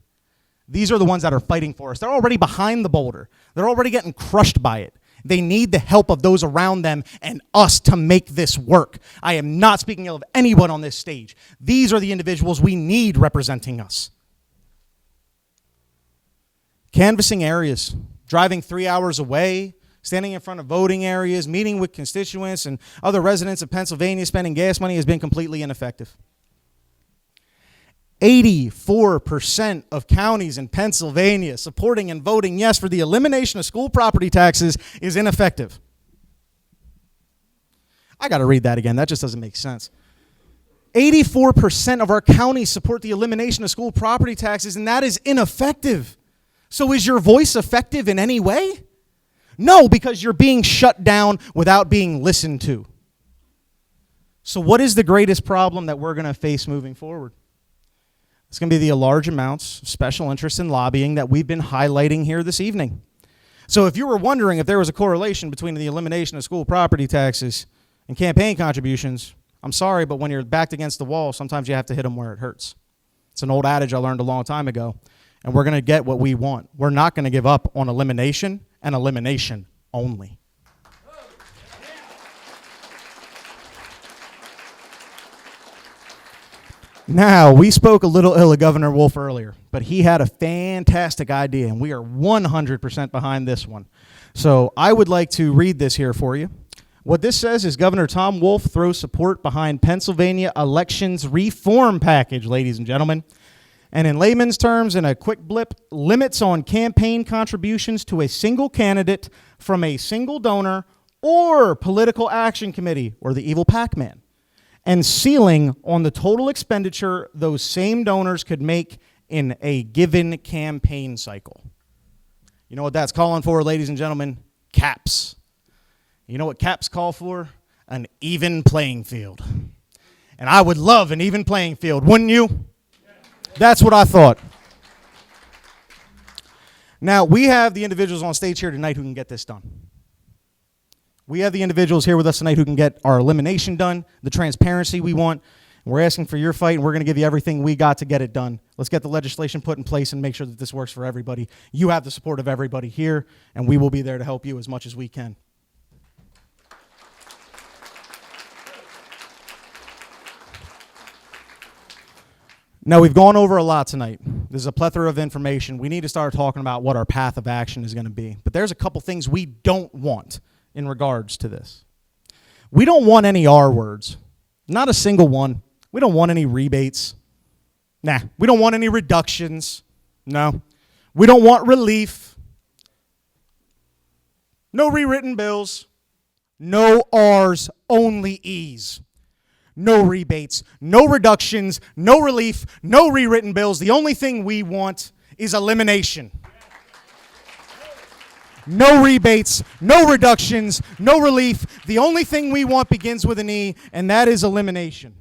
These are the ones that are fighting for us. They're already behind the boulder. They're already getting crushed by it. They need the help of those around them and us to make this work. I am not speaking ill of anyone on this stage. These are the individuals we need representing us. Canvassing areas, driving 3 hours away, standing in front of voting areas, meeting with constituents and other residents of Pennsylvania, spending gas money has been completely ineffective. 84% of counties in Pennsylvania supporting and voting yes for the elimination of school property taxes is ineffective. I got to read that again. That just doesn't make sense. 84% of our counties support the elimination of school property taxes, and that is ineffective. So is your voice effective in any way? No, because you're being shut down without being listened to. So what is the greatest problem that we're going to face moving forward? It's going to be the large amounts of special interest in lobbying that we've been highlighting here this evening. So if you were wondering if there was a correlation between the elimination of school property taxes and campaign contributions, I'm sorry, but when you're backed against the wall, sometimes you have to hit them where it hurts. It's an old adage I learned a long time ago, and we're going to get what we want. We're not going to give up on elimination and elimination only. Now, we spoke a little ill of Governor Wolf earlier, but he had a fantastic idea, and we are 100% behind this one. So I would like to read this here for you. What this says is Governor Tom Wolf throws support behind Pennsylvania elections reform package, ladies and gentlemen. And in layman's terms, in a quick blip, limits on campaign contributions to a single candidate from a single donor or political action committee, or the evil Pac-Man, and ceiling on the total expenditure those same donors could make in a given campaign cycle. You know what that's calling for, ladies and gentlemen? Caps. You know what caps call for? An even playing field. And I would love an even playing field, wouldn't you? That's what I thought. Now, we have the individuals on stage here tonight who can get this done. We have the individuals here with us tonight who can get our elimination done, the transparency we want. We're asking for your fight, and we're going to give you everything we got to get it done. Let's get the legislation put in place and make sure that this works for everybody. You have the support of everybody here, and we will be there to help you as much as we can. Now, we've gone over a lot tonight. There's a plethora of information. We need to start talking about what our path of action is going to be. But there's a couple things we don't want in regards to this. We don't want any R words. Not a single one. We don't want any rebates. Nah. We don't want any reductions. No. We don't want relief. No rewritten bills. No R's, only E's. No rebates, no reductions, no relief, no rewritten bills. The only thing we want is elimination. No rebates, no reductions, no relief. The only thing we want begins with an E, and that is elimination.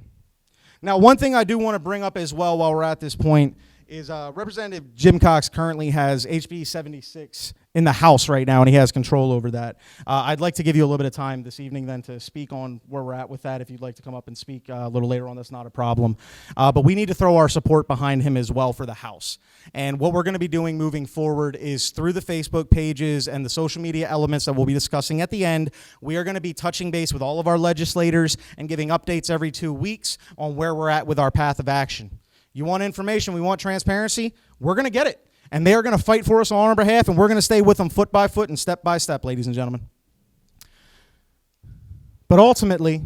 Now, one thing I do want to bring up as well while we're at this point is Representative Jim Cox currently has HB 76 in the House right now, and he has control over that. I'd like to give you a little bit of time this evening then to speak on where we're at with that. If you'd like to come up and speak a little later on, that's not a problem. But we need to throw our support behind him as well for the House. And what we're going to be doing moving forward is through the Facebook pages and the social media elements that we'll be discussing at the end, we are going to be touching base with all of our legislators and giving updates every 2 weeks on where we're at with our path of action. You want information, we want transparency, we're going to get it. And they are going to fight for us on our behalf, and we're going to stay with them foot by foot and step by step, ladies and gentlemen. But ultimately,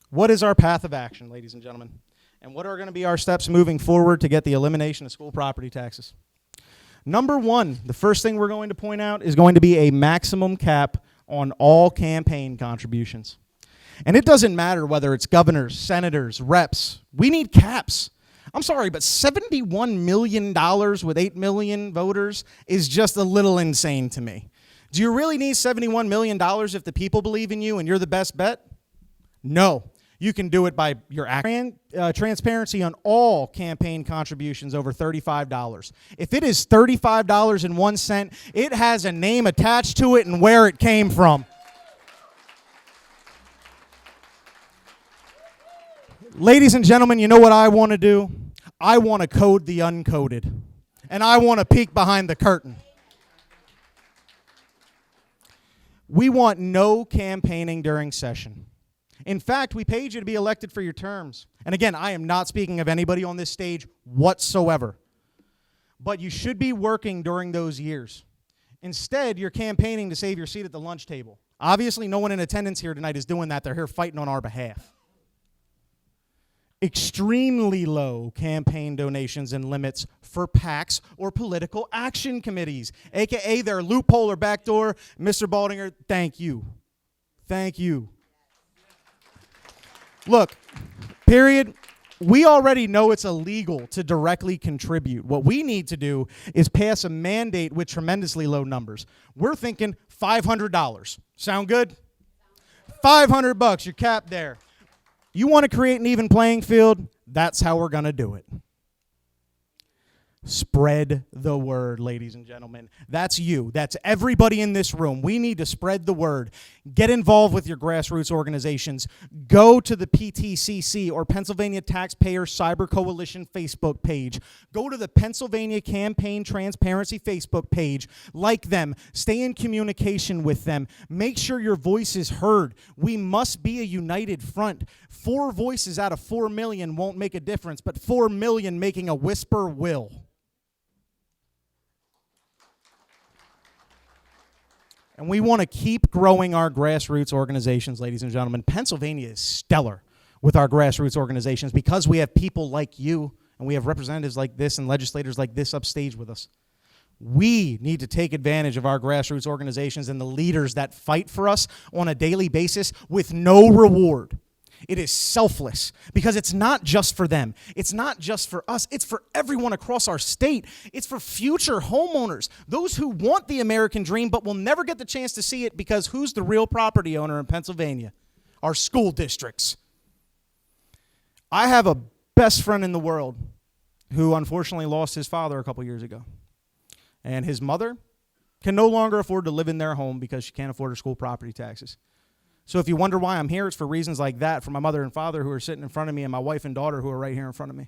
what is our path of action, ladies and gentlemen? And what are going to be our steps moving forward to get the elimination of school property taxes? Number one, the first thing we're going to point out is going to be a maximum cap on all campaign contributions. And it doesn't matter whether it's governors, senators, reps. We need caps. I'm sorry, but $71 million with 8 million voters is just a little insane to me. Do you really need $71 million if the people believe in you and you're the best bet? No. You can do it by your transparency on all campaign contributions over $35. If it is $35.01, it has a name attached to it and where it came from. Ladies and gentlemen, you know what I want to do? I want to code the uncoded, and I want to peek behind the curtain. We want no campaigning during session. In fact, we paid you to be elected for your terms. And again, I am not speaking of anybody on this stage whatsoever. But you should be working during those years. Instead, you're campaigning to save your seat at the lunch table. Obviously, no one in attendance here tonight is doing that. They're here fighting on our behalf. Extremely low campaign donations and limits for PACs or political action committees, a.k.a. their loophole or backdoor. Mr. Baldinger, thank you. Thank you. Look, period. We already know it's illegal to directly contribute. What we need to do is pass a mandate with tremendously low numbers. We're thinking $500. Sound good? $500, you're capped there. You want to create an even playing field? That's how we're going to do it. Spread the word, ladies and gentlemen. That's you. That's everybody in this room. We need to spread the word. Get involved with your grassroots organizations. Go to the PTCC or Pennsylvania Taxpayer Cyber Coalition Facebook page. Go to the Pennsylvania Campaign Transparency Facebook page. Like them. Stay in communication with them. Make sure your voice is heard. We must be a united front. 4 voices out of 4 million won't make a difference, but 4 million making a whisper will. And we want to keep growing our grassroots organizations, ladies and gentlemen. Pennsylvania is stellar with our grassroots organizations because we have people like you and we have representatives like this and legislators like this upstage with us. We need to take advantage of our grassroots organizations and the leaders that fight for us on a daily basis with no reward. It is selfless because it's not just for them. It's not just for us. It's for everyone across our state. It's for future homeowners, those who want the American dream but will never get the chance to see it because who's the real property owner in Pennsylvania? Our school districts. I have a best friend in the world who unfortunately lost his father a couple years ago. And his mother can no longer afford to live in their home because she can't afford her school property taxes. So if you wonder why I'm here, it's for reasons like that, for my mother and father who are sitting in front of me and my wife and daughter who are right here in front of me.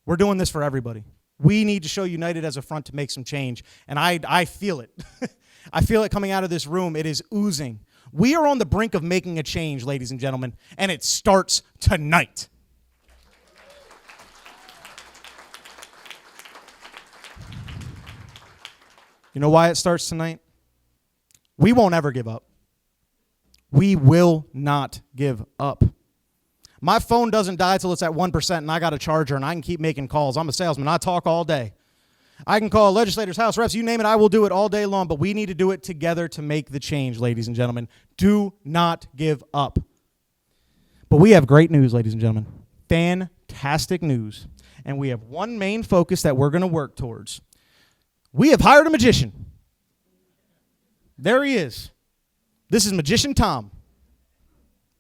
We're doing this for everybody. We need to show united as a front to make some change. And I feel it. I feel it coming out of this room. It is oozing. We are on the brink of making a change, ladies and gentlemen, and it starts tonight. You know why it starts tonight? We won't ever give up. We will not give up. My phone doesn't die till it's at 1% and I got a charger and I can keep making calls. I'm a salesman. I talk all day. I can call legislators, House reps, you name it, I will do it all day long, but we need to do it together to make the change, ladies and gentlemen. Do not give up. But we have great news, ladies and gentlemen. Fantastic news. And we have one main focus that we're going to work towards. We have hired a magician. There he is. This is Magician Tom.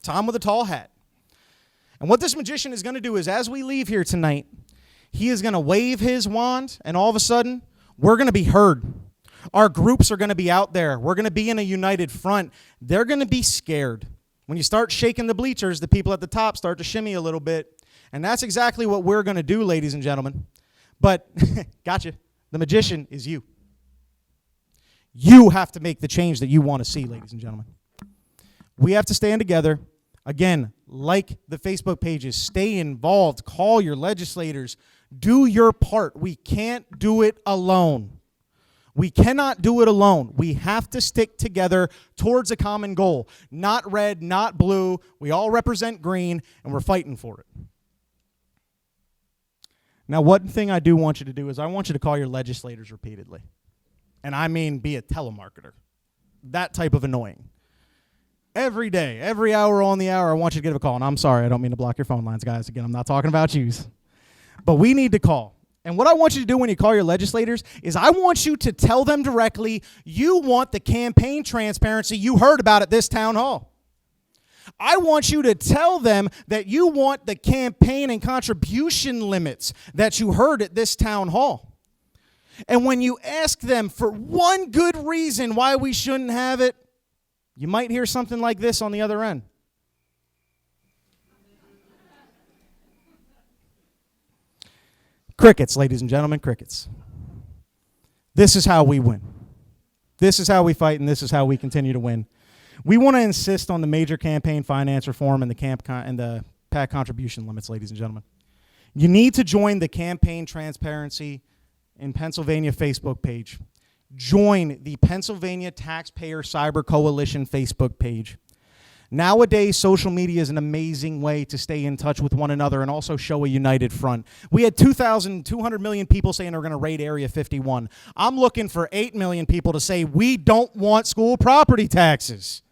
Tom with a tall hat. And what this magician is going to do is, as we leave here tonight, he is going to wave his wand, and all of a sudden, we're going to be heard. Our groups are going to be out there. We're going to be in a united front. They're going to be scared. When you start shaking the bleachers, the people at the top start to shimmy a little bit. And that's exactly what we're going to do, ladies and gentlemen. But, gotcha, the magician is you. You have to make the change that you want to see, ladies and gentlemen. We have to stand together. Again, like the Facebook pages, stay involved, call your legislators, do your part. We can't do it alone. We cannot do it alone. We have to stick together towards a common goal. Not red, not blue. We all represent green, and we're fighting for it. Now, one thing I do want you to do is I want you to call your legislators repeatedly. And I mean be a telemarketer. That type of annoying. Every day, every hour on the hour, I want you to give a call. And I'm sorry, I don't mean to block your phone lines, guys. Again, I'm not talking about yous. But we need to call. And what I want you to do when you call your legislators is I want you to tell them directly you want the campaign transparency you heard about at this town hall. I want you to tell them that you want the campaign and contribution limits that you heard at this town hall. And when you ask them for one good reason why we shouldn't have it, you might hear something like this on the other end. Crickets, ladies and gentlemen, crickets. This is how we win. This is how we fight, and this is how we continue to win. We want to insist on the major campaign finance reform and the PAC contribution limits, ladies and gentlemen. You need to join the Campaign Transparency in Pennsylvania Facebook page. Join the Pennsylvania Taxpayer Cyber Coalition Facebook page. Nowadays, social media is an amazing way to stay in touch with one another and also show a united front. We had 200 million people saying they're going to raid Area 51. I'm looking for 8 million people to say we don't want school property taxes.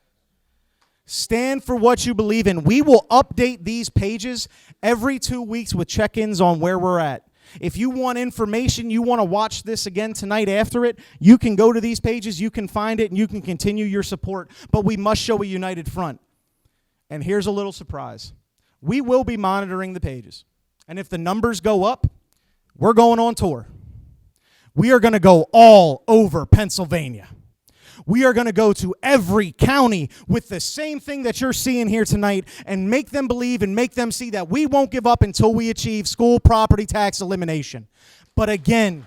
Stand for what you believe in. We will update these pages every 2 weeks with check-ins on where we're at. If you want information, you want to watch this again tonight after it, you can go to these pages, you can find it, and you can continue your support. But we must show a united front. And here's a little surprise. We will be monitoring the pages. And if the numbers go up, we're going on tour. We are going to go all over Pennsylvania. We are going to go to every county with the same thing that you're seeing here tonight and make them believe and make them see that we won't give up until we achieve school property tax elimination. But again,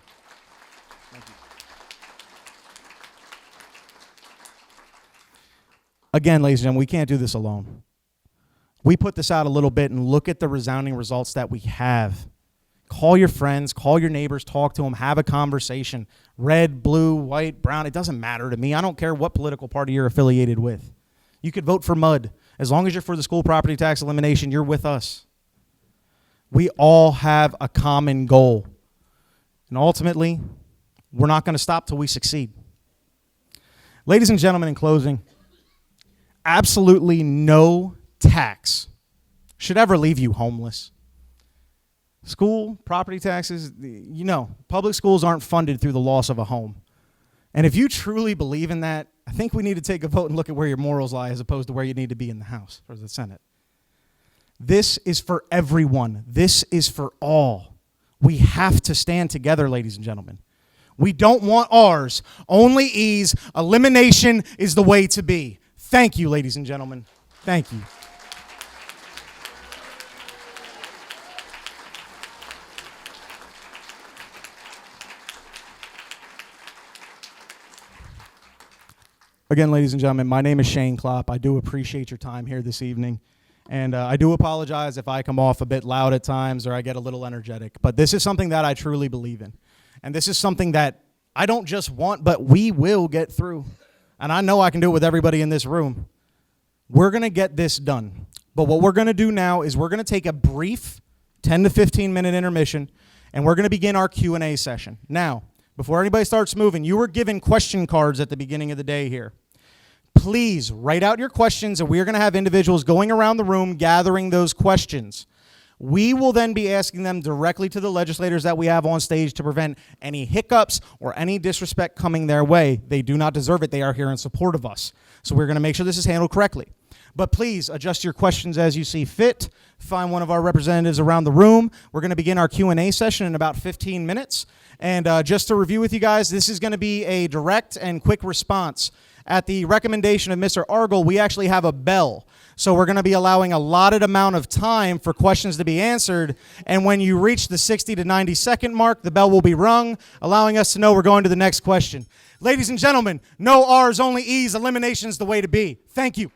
ladies and gentlemen, we can't do this alone. We put this out a little bit and look at the resounding results that we have. Call your friends, call your neighbors, talk to them, have a conversation. Red, blue, white, brown, it doesn't matter to me. I don't care what political party you're affiliated with. You could vote for MUD. As long as you're for the school property tax elimination, you're with us. We all have a common goal. And ultimately, we're not going to stop till we succeed. Ladies and gentlemen, in closing, absolutely no tax should ever leave you homeless. School, property taxes, public schools aren't funded through the loss of a home. And if you truly believe in that, I think we need to take a vote and look at where your morals lie as opposed to where you need to be in the House or the Senate. This is for everyone. This is for all. We have to stand together, ladies and gentlemen. We don't want R's, only E's. Elimination is the way to be. Thank you, ladies and gentlemen. Thank you. Again, ladies and gentlemen, my name is Shane Klopp. I do appreciate your time here this evening. And I do apologize if I come off a bit loud at times or I get a little energetic. But this is something that I truly believe in. And this is something that I don't just want, but we will get through. And I know I can do it with everybody in this room. We're going to get this done. But what we're going to do now is we're going to take a brief 10 to 15-minute intermission, and we're going to begin our Q&A session. Now, before anybody starts moving, you were given question cards at the beginning of the day here. Please write out your questions, and we are going to have individuals going around the room gathering those questions. We will then be asking them directly to the legislators that we have on stage to prevent any hiccups or any disrespect coming their way. They do not deserve it. They are here in support of us. So we're going to make sure this is handled correctly. But please adjust your questions as you see fit. Find one of our representatives around the room. We're going to begin our Q&A session in about 15 minutes. And just to review with you guys, this is going to be a direct and quick response. At the recommendation of Mr. Argel, we actually have a bell. So we're going to be allowing a allotted amount of time for questions to be answered. And when you reach the 60 to 90 second mark, the bell will be rung, allowing us to know we're going to the next question. Ladies and gentlemen, no R's, only E's. Elimination's the way to be. Thank you.